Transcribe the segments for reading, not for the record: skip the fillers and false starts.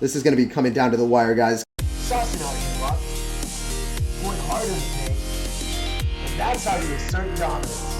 This is going to be coming down to the wire, guys. Saucing out your luck. Work harder than pain. And that's how you assert dominance.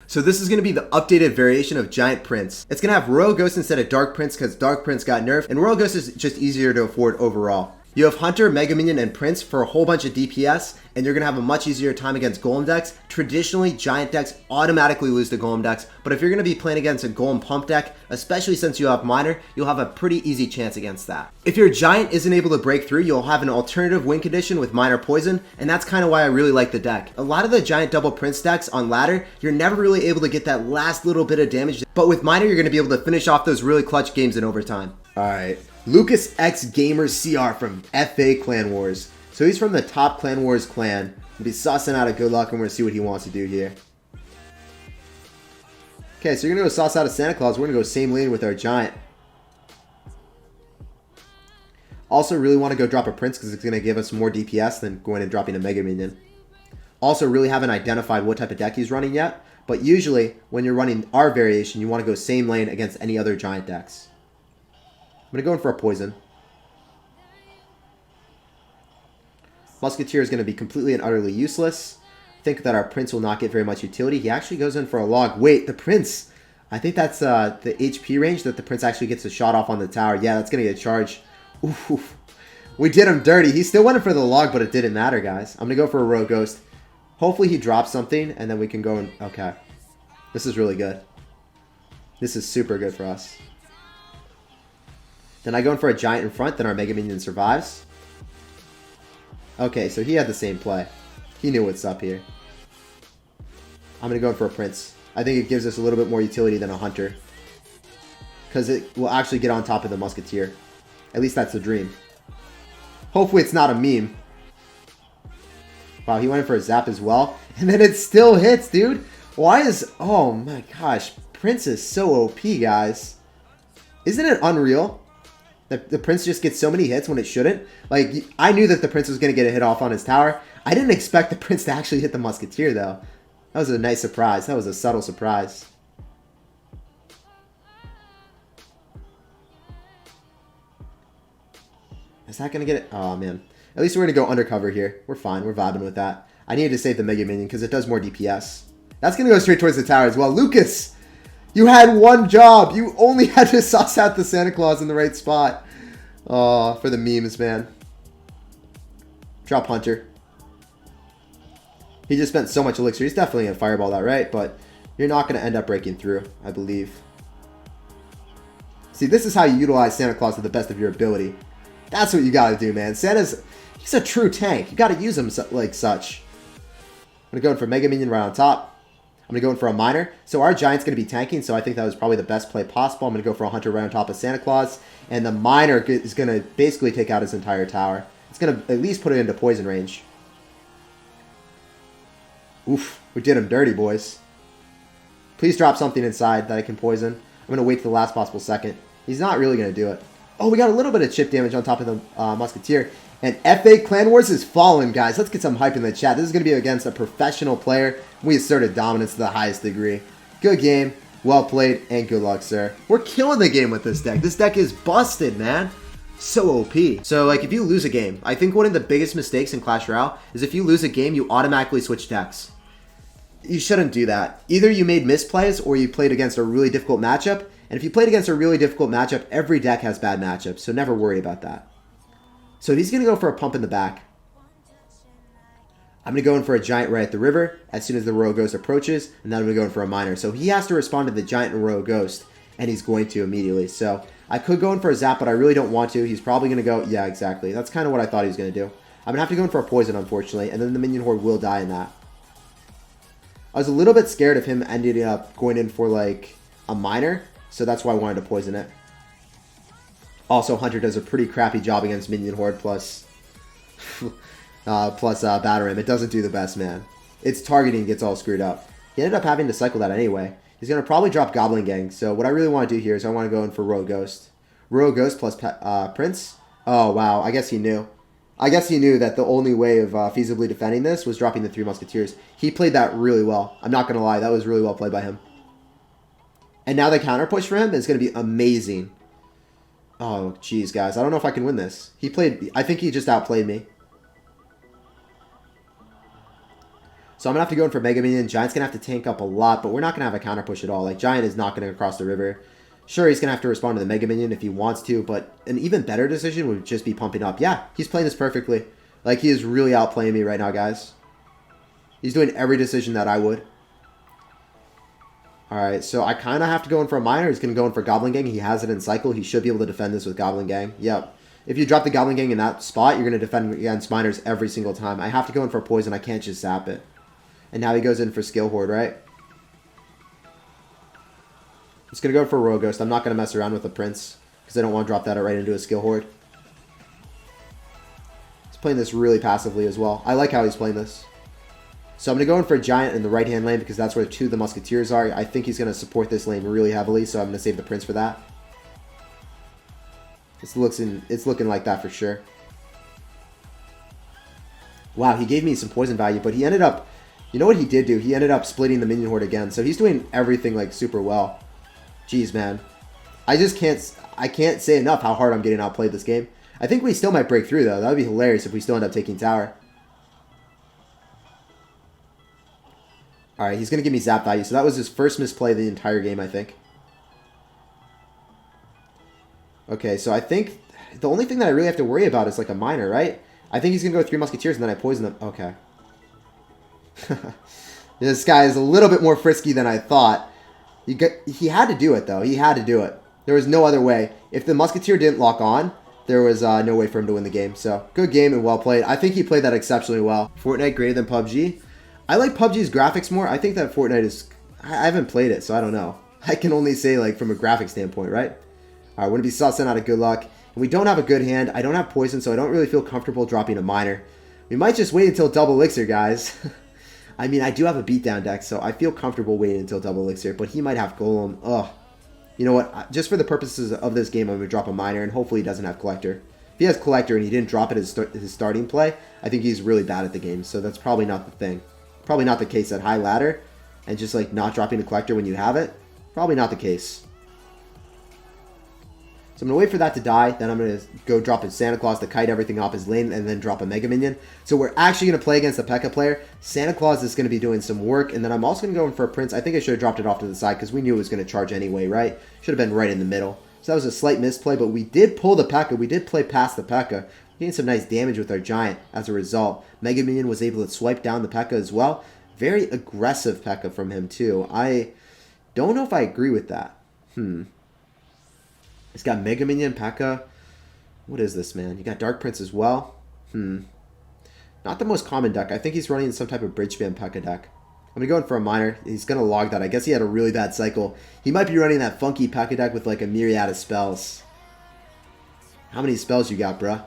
So this is going to be the updated variation of Giant Prince. It's going to have Royal Ghost instead of Dark Prince because Dark Prince got nerfed, and Royal Ghost is just easier to afford overall. You have Hunter, Mega Minion, and Prince for a whole bunch of DPS, and you're going to have a much easier time against Golem decks. Traditionally, Giant decks automatically lose to Golem decks, but if you're going to be playing against a Golem Pump deck, especially since you have Miner, you'll have a pretty easy chance against that. If your Giant isn't able to break through, you'll have an alternative win condition with Miner Poison, and that's kind of why I really like the deck. A lot of the Giant Double Prince decks on ladder, you're never really able to get that last little bit of damage, but with Miner, you're going to be able to finish off those really clutch games in overtime. Alright. Lucas X Gamer CR from FA Clan Wars. So he's from the top Clan Wars clan. We'll be sussing out a good luck and we're going to see what he wants to do here. Okay, so you're going to go sauce out a Santa Claus. We're going to go same lane with our Giant. Also really want to go drop a Prince because it's going to give us more DPS than going and dropping a Mega Minion. Also really haven't identified what type of deck he's running yet. But usually when you're running our variation, you want to go same lane against any other Giant decks. I'm going to go in for a poison. Musketeer is going to be completely and utterly useless. I think that our Prince will not get very much utility. He actually goes in for a log. Wait, the Prince. I think that's the HP range that the Prince actually gets a shot off on the tower. Yeah, that's going to get a charge. Oof. We did him dirty. He still went in for the log, but it didn't matter, guys. I'm going to go for a Royal Ghost. Hopefully he drops something, and then we can go and... Okay. This is really good. This is super good for us. Then I go in for a Giant in front, then our Mega Minion survives. Okay, so he had the same play. He knew what's up here. I'm going to go in for a Prince. I think it gives us a little bit more utility than a Hunter. Because it will actually get on top of the Musketeer. At least that's the dream. Hopefully it's not a meme. Wow, he went in for a Zap as well. And then it still hits, dude. Why is... Oh my gosh. Prince is so OP, guys. Isn't it unreal? The Prince just gets so many hits when it shouldn't. Like, I knew that the Prince was going to get a hit off on his tower. I didn't expect the Prince to actually hit the Musketeer, though. That was a nice surprise. That was a subtle surprise. Is that going to get it? Oh, man. At least we're going to go undercover here. We're fine. We're vibing with that. I needed to save the Mega Minion because it does more DPS. That's going to go straight towards the tower as well. Lucas! You had one job. You only had to suss out the Santa Claus in the right spot. Oh, for the memes, man. Drop Hunter. He just spent so much elixir. He's definitely going to fireball that, right? But you're not going to end up breaking through, I believe. See, this is how you utilize Santa Claus to the best of your ability. That's what you got to do, man. He's a true tank. You got to use him like such. I'm going to go in for Mega Minion right on top. I'm going to go in for a Miner. So our Giant's going to be tanking, so I think that was probably the best play possible. I'm going to go for a Hunter right on top of Santa Claus. And the Miner is going to basically take out his entire tower. It's going to at least put it into poison range. Oof, we did him dirty, boys. Please drop something inside that I can poison. I'm going to wait to the last possible second. He's not really going to do it. Oh, we got a little bit of chip damage on top of the Musketeer. And FA Clan Wars is fallen, guys. Let's get some hype in the chat. This is going to be against a professional player. We asserted dominance to the highest degree. Good game. Well played. And good luck, sir. We're killing the game with this deck. This deck is busted, man. So OP. So, like, if you lose a game, I think one of the biggest mistakes in Clash Royale is if you lose a game, you automatically switch decks. You shouldn't do that. Either you made misplays or you played against a really difficult matchup. And if you played against a really difficult matchup, every deck has bad matchups. So never worry about that. So he's going to go for a pump in the back. I'm going to go in for a Giant right at the river as soon as the Royal Ghost approaches. And then I'm going to go in for a Miner. So he has to respond to the Giant and Royal Ghost. And he's going to immediately. So I could go in for a Zap, but I really don't want to. He's probably going to go... Yeah, exactly. That's kind of what I thought he was going to do. I'm going to have to go in for a Poison, unfortunately. And then the Minion Horde will die in that. I was a little bit scared of him ending up going in for, like, a Miner. So that's why I wanted to poison it. Also, Hunter does a pretty crappy job against Minion Horde plus Batter Ram. It doesn't do the best, man. Its targeting gets all screwed up. He ended up having to cycle that anyway. He's going to probably drop Goblin Gang. So what I really want to do here is I want to go in for Royal Ghost. Royal Ghost plus Prince. Oh, wow. I guess he knew. I guess he knew that the only way of feasibly defending this was dropping the 3 Musketeers. He played that really well. I'm not going to lie. That was really well played by him. And now the counter push for him is going to be amazing. Oh, jeez, guys. I don't know if I can win this. I think he just outplayed me. So I'm going to have to go in for Mega Minion. Giant's going to have to tank up a lot, but we're not going to have a counter push at all. Like, Giant is not going to cross the river. Sure, he's going to have to respond to the Mega Minion if he wants to, but an even better decision would just be pumping up. Yeah, he's playing this perfectly. Like, he is really outplaying me right now, guys. He's doing every decision that I would. Alright, so I kind of have to go in for a miner. He's going to go in for Goblin Gang. He has it in cycle. He should be able to defend this with Goblin Gang. Yep. If you drop the Goblin Gang in that spot, you're going to defend against miners every single time. I have to go in for poison. I can't just zap it. And now he goes in for Skill Horde, right? He's going to go for Royal Ghost. I'm not going to mess around with the Prince because I don't want to drop that right into a Skill Horde. He's playing this really passively as well. I like how he's playing this. So I'm going to go in for a Giant in the right-hand lane because that's where two of the Musketeers are. I think he's going to support this lane really heavily, so I'm going to save the Prince for that. It's looking like that for sure. Wow, he gave me some poison value, but he ended up... You know what he did do? He ended up splitting the Minion Horde again, so he's doing everything like super well. Jeez, man. I can't say enough how hard I'm getting outplayed this game. I think we still might break through, though. That would be hilarious if we still end up taking tower. Alright, he's going to give me zap value. So that was his first misplay of the entire game, I think. Okay, so I think the only thing that I really have to worry about is like a miner, right? I think he's going to go 3 Musketeers and then I poison them. Okay. This guy is a little bit more frisky than I thought. He had to do it, though. He had to do it. There was no other way. If the Musketeer didn't lock on, there was no way for him to win the game. So, good game and well played. I think he played that exceptionally well. Fortnite greater than PUBG. I like PUBG's graphics more. I think that Fortnite is... I haven't played it, so I don't know. I can only say, like, from a graphic standpoint, right? Alright, wouldn't be sussing out of good luck. And we don't have a good hand. I don't have poison, so I don't really feel comfortable dropping a miner. We might just wait until double elixir, guys. I mean, I do have a beatdown deck, so I feel comfortable waiting until double elixir, but he might have golem. Ugh. You know what? Just for the purposes of this game, I'm going to drop a miner, and hopefully he doesn't have collector. If he has collector and he didn't drop it as his starting play, I think he's really bad at the game, so that's probably not the thing. Probably not the case at high ladder, and just like not dropping a collector when you have it. Probably not the case. So I'm going to wait for that to die, then I'm going to go drop a Santa Claus to kite everything off his lane, and then drop a Mega Minion. So we're actually going to play against the P.E.K.K.A player. Santa Claus is going to be doing some work, and then I'm also going to go in for a Prince. I think I should have dropped it off to the side, because we knew it was going to charge anyway, right? Should have been right in the middle. So that was a slight misplay, but we did pull the P.E.K.K.A. We did play past the P.E.K.K.A. Getting some nice damage with our Giant as a result. Mega Minion was able to swipe down the P.E.K.K.A. as well. Very aggressive P.E.K.K.A. from him, too. I don't know if I agree with that. He's got Mega Minion, P.E.K.K.A. What is this, man? You got Dark Prince as well. Not the most common deck. I think he's running some type of bridge spam P.E.K.K.A. deck. I'm going to go in for a miner. He's going to log that. I guess he had a really bad cycle. He might be running that funky P.E.K.K.A. deck with like a myriad of spells. How many spells you got, bruh?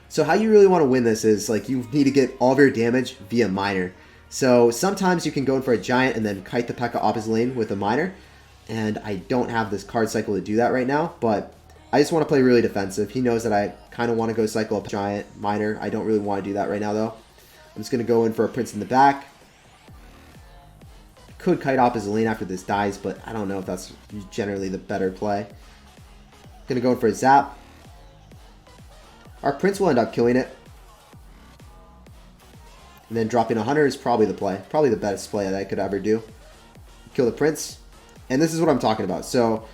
So how you really want to win this is like you need to get all of your damage via miner. So sometimes you can go in for a Giant and then kite the P.E.K.K.A. off his lane with a miner. And I don't have this card cycle to do that right now, but I just want to play really defensive. He knows that I kind of want to go cycle a Giant miner. I don't really want to do that right now, though. I'm just going to go in for a Prince in the back. Could kite off his lane after this dies, but I don't know if that's generally the better play. Going to go in for a Zap. Our Prince will end up killing it. And then dropping a Hunter is probably the play. Probably the best play that I could ever do. Kill the Prince. And this is what I'm talking about. So,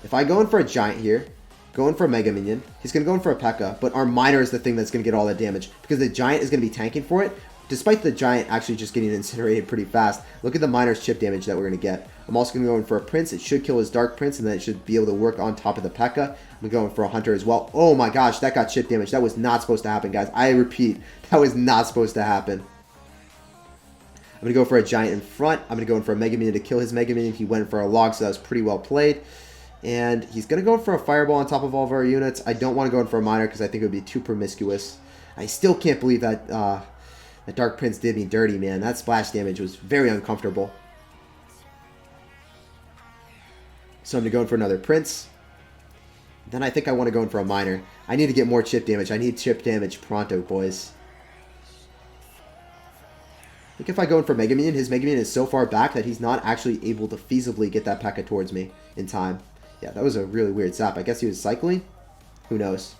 if I go in for a Giant here, go in for a Mega Minion, he's going to go in for a P.E.K.K.A, but our Miner is the thing that's going to get all that damage, because the Giant is going to be tanking for it, despite the Giant actually just getting incinerated pretty fast. Look at the Miner's chip damage that we're going to get. I'm also going to go in for a Prince. It should kill his Dark Prince, and then it should be able to work on top of the P.E.K.K.A. I'm going for a Hunter as well. Oh my gosh, that got chip damage. That was not supposed to happen, guys. I repeat, that was not supposed to happen. I'm going to go for a Giant in front. I'm going to go in for a Mega Minion to kill his Mega Minion. He went for a log, so that was pretty well played. And he's going to go in for a Fireball on top of all of our units. I don't want to go in for a Miner because I think it would be too promiscuous. I still can't believe that that Dark Prince did me dirty, man. That splash damage was very uncomfortable. So I'm going to go in for another Prince. Then I think I want to go in for a Miner. I need to get more chip damage. I need chip damage pronto, boys. think if I go in for Mega Minion, his Mega Minion is so far back that he's not actually able to feasibly get that P.E.K.K.A towards me in time. Yeah, that was a really weird zap. I guess he was cycling? Who knows?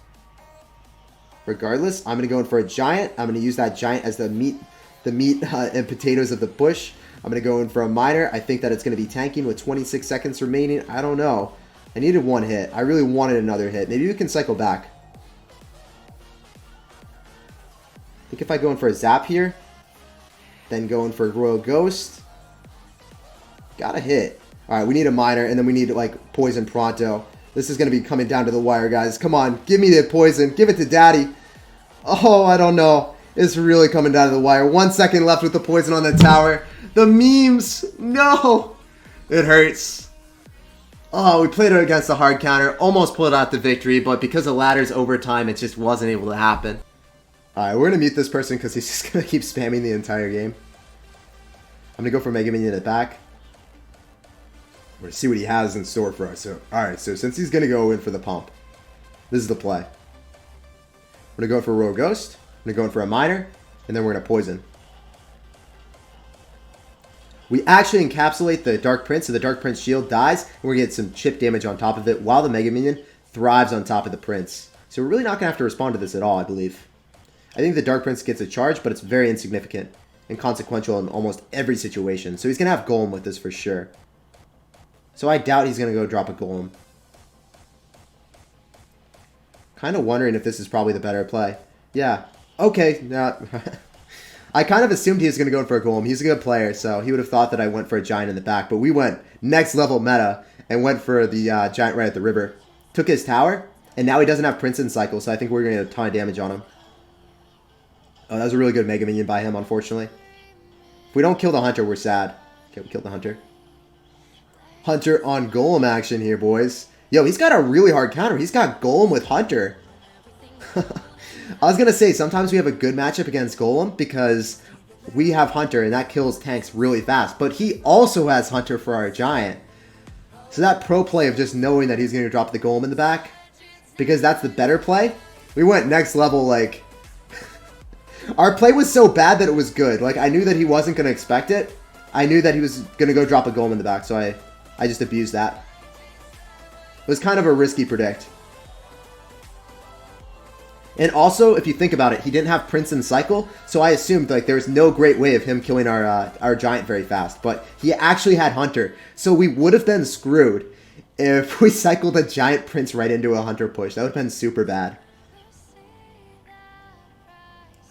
Regardless, I'm going to go in for a Giant. I'm going to use that Giant as the meat and potatoes of the bush. I'm going to go in for a Miner. I think that it's going to be tanking with 26 seconds remaining. I don't know. I needed one hit. I really wanted another hit. Maybe we can cycle back. I think if I go in for a Zap here, then go in for Royal Ghost. Got a hit. Alright, we need a Miner, and then we need, like, Poison pronto. This is going to be coming down to the wire, guys. Come on, give me the Poison. Give it to Daddy. Oh, I don't know. It's really coming down to the wire. 1 second left with the Poison on the tower. The memes. No. It hurts. Oh, we played it against the hard counter. Almost pulled out the victory, but because of ladders overtime, it just wasn't able to happen. Alright, we're going to mute this person because he's just going to keep spamming the entire game. I'm going to go for Mega Minion at back. We're going to see what he has in store for us. So, alright, so since he's going to go in for the pump, this is the play. We're going to go for a Royal Ghost. I'm going to go in for a Miner. And then we're going to Poison. We actually encapsulate the Dark Prince, so the Dark Prince shield dies. And we're going to get some chip damage on top of it while the Mega Minion thrives on top of the Prince. So we're really not going to have to respond to this at all, I believe. I think the Dark Prince gets a charge, but it's very insignificant and consequential in almost every situation. So he's going to have Golem with this for sure. So I doubt he's going to go drop a Golem. Kind of wondering if this is probably the better play. Yeah. Okay. I kind of assumed he was going to go in for a Golem. He's a good player, so he would have thought that I went for a Giant in the back. But we went next level meta and went for the Giant right at the river. Took his tower, and now he doesn't have Prince in cycle, so I think we're going to get a ton of damage on him. Oh, that was a really good Mega Minion by him, unfortunately. If we don't kill the Hunter, we're sad. Okay, we killed the Hunter. Hunter on Golem action here, boys. Yo, he's got a really hard counter. He's got Golem with Hunter. I was going to say, sometimes we have a good matchup against Golem because we have Hunter and that kills tanks really fast. But he also has Hunter for our Giant. So that pro play of just knowing that he's going to drop the Golem in the back, because that's the better play, we went next level, like... Our play was so bad that it was good. Like, I knew that he wasn't going to expect it. I knew that he was going to go drop a Golem in the back, so I just abused that. It was kind of a risky predict. And also, if you think about it, he didn't have Prince in cycle, so I assumed like there was no great way of him killing our Giant very fast. But he actually had Hunter, so we would have been screwed if we cycled a Giant Prince right into a Hunter push. That would have been super bad.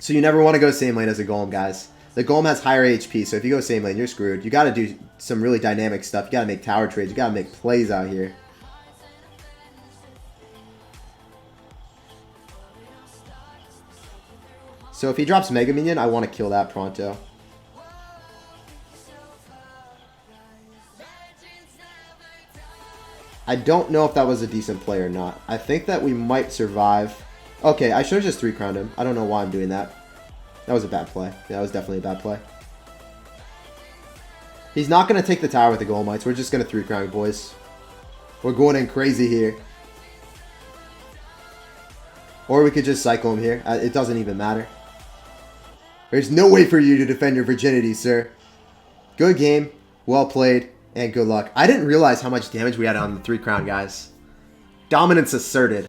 So you never want to go same lane as a Golem, guys. The Golem has higher HP, so if you go same lane, you're screwed. You got to do some really dynamic stuff. You got to make tower trades. You got to make plays out here. So if he drops Mega Minion, I want to kill that pronto. I don't know if that was a decent play or not. I think that we might survive. Okay, I should have just 3-crowned him. I don't know why I'm doing that. That was a bad play. Yeah, that was definitely a bad play. He's not going to take the tower with the Golemites. We're just going to 3-crown, boys. We're going in crazy here. Or we could just cycle him here. It doesn't even matter. There's no way for you to defend your virginity, sir. Good game. Well played. And good luck. I didn't realize how much damage we had on the 3-crown, guys. Dominance asserted.